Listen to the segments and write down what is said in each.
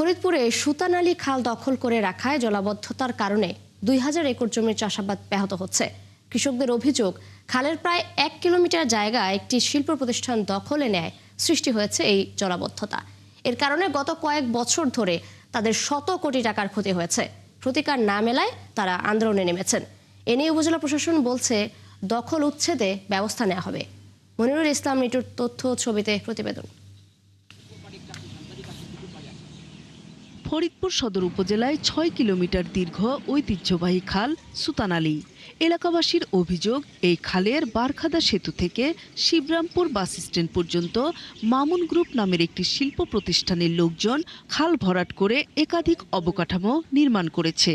ফরিদপুরে সুতানালী খাল দখল করে রাখায় জলাবদ্ধতার কারণে 2000 একর জমির চাষাবাদ ব্যাহত হচ্ছে। কৃষকদের অভিযোগ, খালের প্রায় 1 কিলোমিটার জায়গা একটি শিল্প প্রতিষ্ঠান দখলে নেয় সৃষ্টি হয়েছে এই জলাবদ্ধতা। এর কারণে গত কয়েক বছর ধরে তাদের শত কোটি টাকার ক্ষতি হয়েছে। প্রতিকার না মেলায় তারা আন্দোলনে নেমেছেন। এ নিয়ে উপজেলা প্রশাসন বলছে দখল উচ্ছেদে ব্যবস্থা নেওয়া হবে। মনিরুল ইসলাম নিটুর তথ্য, ছবিতে প্রতিবেদন। ফরিদপুর সদর উপজেলায় 6 কিলোমিটার দীর্ঘ ঐতিহ্যবাহী খাল সুতানালী। এলাকাবাসীর অভিযোগ, এই খালের বারখাদা সেতু থেকে শিবরামপুর বাস স্ট্যান্ড পর্যন্ত মামুন গ্রুপ নামের একটি শিল্প প্রতিষ্ঠানের লোকজন খাল ভরাট করে একাধিক অবকাঠামো নির্মাণ করেছে।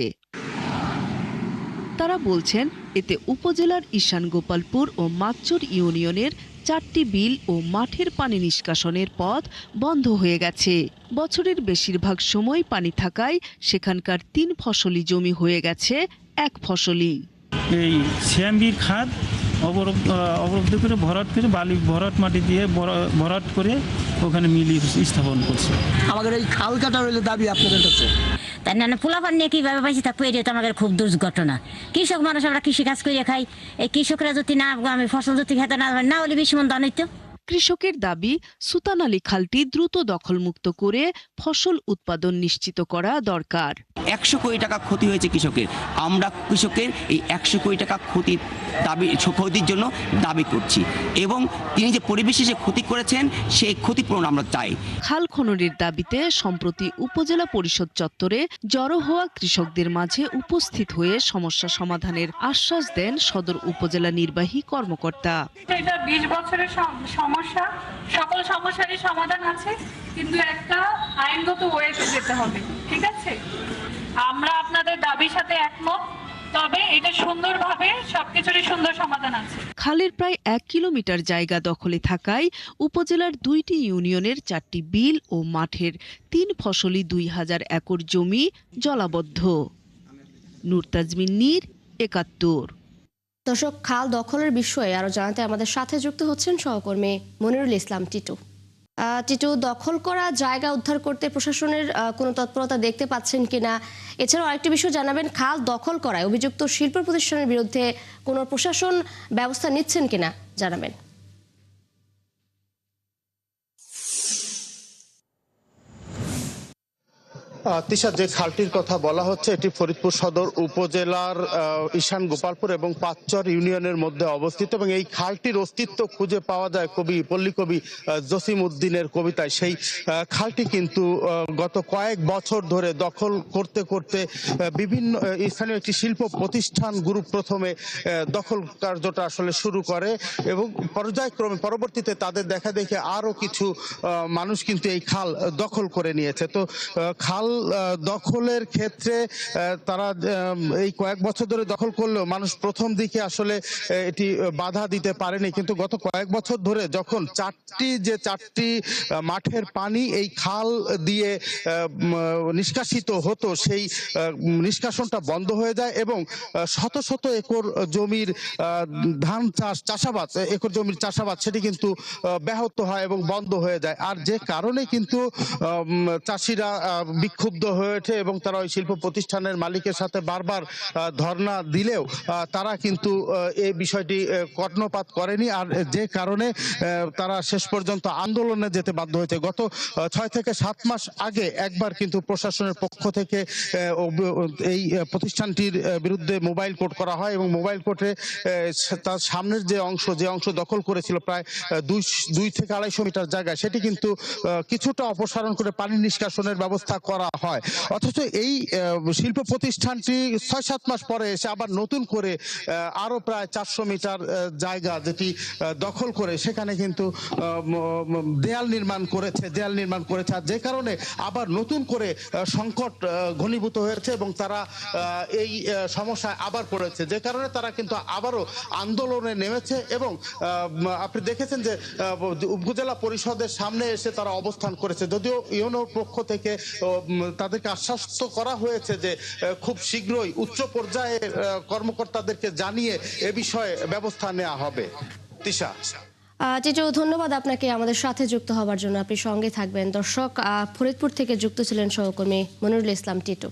তারা বলছেন, এতে উপজেলার ঈশান গোপালপুর ও মাচ্চর ইউনিয়নের 4টি বিল ও মাঠের পানি নিষ্কাশনের পথ বন্ধ হয়ে গেছে। বছরের বেশিরভাগ সময় পানি থাকায় সেখানকার 3 ফসলি জমি হয়ে গেছে 1 ফসলি। এই সিএমবির খাদ অবরুদ্ধ করে বালি ভরাট মাটি দিয়ে ভরাট করে ওখানে মিলি স্থাপন করছে। আমাদের এই খাল কাটা হইলে দাবি আপনাদের কাছে। তাই না পোলাপান নিয়ে কীভাবে পাইছি থাকবো, এটা তো আমাদের খুব দুর্ঘটনা। কৃষক মানুষ, আমরা কৃষিকাজ করে খাই। এই কৃষকরা যদি না আমি ফসল যদি খেতে না হলে বেশি মন দান হইতো। কৃষকের দাবি, সুতানালী খালটি দ্রুত দখলমুক্ত করে ফসল উৎপাদন নিশ্চিত করা দরকার। 100 কোটি টাকা ক্ষতি হয়েছে কৃষকের। আমরা কৃষকের এই 100 কোটি টাকা ক্ষতির জন্য দাবি করছি, এবং তিনি যে পরিবেশে যে ক্ষতি করেছেন সেই ক্ষতিপূরণ আমরা চাই। খাল খননের দাবিতে সম্প্রতি উপজেলা পরিষদ চত্বরে জড়ো হওয়া কৃষকদের মাঝে উপস্থিত হয়ে সমস্যা সমাধানের আশ্বাস দেন সদর উপজেলা নির্বাহী কর্মকর্তা। এটা 20 বছরের সমস্যা, সকল সমস্যারই সমাধান আছে, কিন্তু একটা আইনগত ওয়েতে যেতে হবে। ঠিক আছে, আমরা আপনাদের দাবির সাথে একমত, তবে এটা সুন্দরভাবে সবকিছুরই সুন্দর সমাধান আছে। খালের প্রায় 1 কিলোমিটার জায়গা দখলে থাকায় উপজেলার 2টি ইউনিয়নের 4টি বিল ও মাঠের 3 ফসলি 2000 একর জমি জলাবদ্ধ। নূর তাজমিন নীর, 71। দর্শক, খাল দখলের বিষয়ে আরো জানাতে আমাদের সাথে যুক্ত হচ্ছেন সহকর্মী মনিরুল ইসলাম টিটু। টিটু, দখল করা জায়গা উদ্ধার করতে প্রশাসনের কোনো তৎপরতা দেখতে পাচ্ছেন কিনা? এছাড়াও আরেকটি বিষয় জানাবেন, খাল দখল করায় অভিযুক্ত শিল্প প্রতিষ্ঠানের বিরুদ্ধে কোনো প্রশাসন ব্যবস্থা নিচ্ছেন কিনা জানাবেন। তিশা, যে খালটির কথা বলা হচ্ছে এটি ফরিদপুর সদর উপজেলার ঈশান গোপালপুর এবং পাঁচচর ইউনিয়নের মধ্যে অবস্থিত, এবং এই খালটির অস্তিত্ব খুঁজে পাওয়া যায় পল্লী কবি জসিম উদ্দিনের কবিতায়। সেই খালটি কিন্তু গত কয়েক বছর ধরে দখল করতে করতে বিভিন্ন স্থানীয় একটি শিল্প প্রতিষ্ঠান গ্রুপ প্রথমে দখল কার্যটা আসলে শুরু করে, এবং পর্যায়ক্রমে পরবর্তীতে তাদের দেখা দেখে আরো কিছু মানুষ কিন্তু এই খাল দখল করে নিয়েছে। তো খাল দখলের ক্ষেত্রে তারা এই কয়েক বছর ধরে দখল করলেও মানুষ প্রথম দিকে আসলে এটি বাধা দিতে পারেনি, কিন্তু গত কয়েক বছর ধরে যখন চারটি মাঠের পানি এই খাল দিয়ে নিষ্কাশিত হতো, সেই নিষ্কাশনটা বন্ধ হয়ে যায় এবং শত শত একর জমির ধান চাষাবাদ একর জমির চাষাবাদ সেটি কিন্তু ব্যাহত হয় এবং বন্ধ হয়ে যায়। আর যে কারণে কিন্তু চাষিরা ক্ষুব্ধ হয়ে ওঠে এবং তারা ওই শিল্প প্রতিষ্ঠানের মালিকের সাথে বারবার ধর্ণা দিলেও তারা কিন্তু এই বিষয়টি কর্ণপাত করেনি। আর যে কারণে তারা শেষ পর্যন্ত আন্দোলনে যেতে বাধ্য হয়েছে। গত 6 থেকে 7 মাস আগে একবার কিন্তু প্রশাসনের পক্ষ থেকে এই প্রতিষ্ঠানটির বিরুদ্ধে মোবাইল কোর্ট করা হয়, এবং মোবাইল কোর্টে তার সামনের যে অংশ দখল করেছিল প্রায় 2 থেকে 250 মিটার জায়গা, সেটি কিন্তু কিছুটা অপসারণ করে পানি নিষ্কাশনের ব্যবস্থা করা হয়। অথচ এই শিল্প প্রতিষ্ঠানটি 6-7 মাস পরে এসে আবার নতুন করে আরো প্রায় 400 মিটার জায়গা যেটি দখল করে সেখানে কিন্তু দেয়াল নির্মাণ করেছে, আর যে কারণে আবার নতুন করে সংকট ঘনীভূত হয়েছে এবং তারা এই সমস্যায় আবার পড়েছে, যে কারণে তারা কিন্তু আবারও আন্দোলনে নেমেছে। এবং আপনি দেখেছেন যে উপজেলা পরিষদের সামনে এসে তারা অবস্থান করেছে, যদিও ইউনোর পক্ষ থেকে তাদেরকে আশ্বাস করা হয়েছে যে খুব শীঘ্রই উচ্চ পর্যায়ে কর্মকর্তাদেরকে জানিয়ে এ বিষয়ে ব্যবস্থা নেওয়া হবে। তিশা। টিটু, ধন্যবাদ আপনাকে আমাদের সাথে যুক্ত হওয়ার জন্য। আপনি সঙ্গে থাকবেন। দর্শক, ফরিদপুর থেকে যুক্ত ছিলেন সহকর্মী মনিরুল ইসলাম টিটু।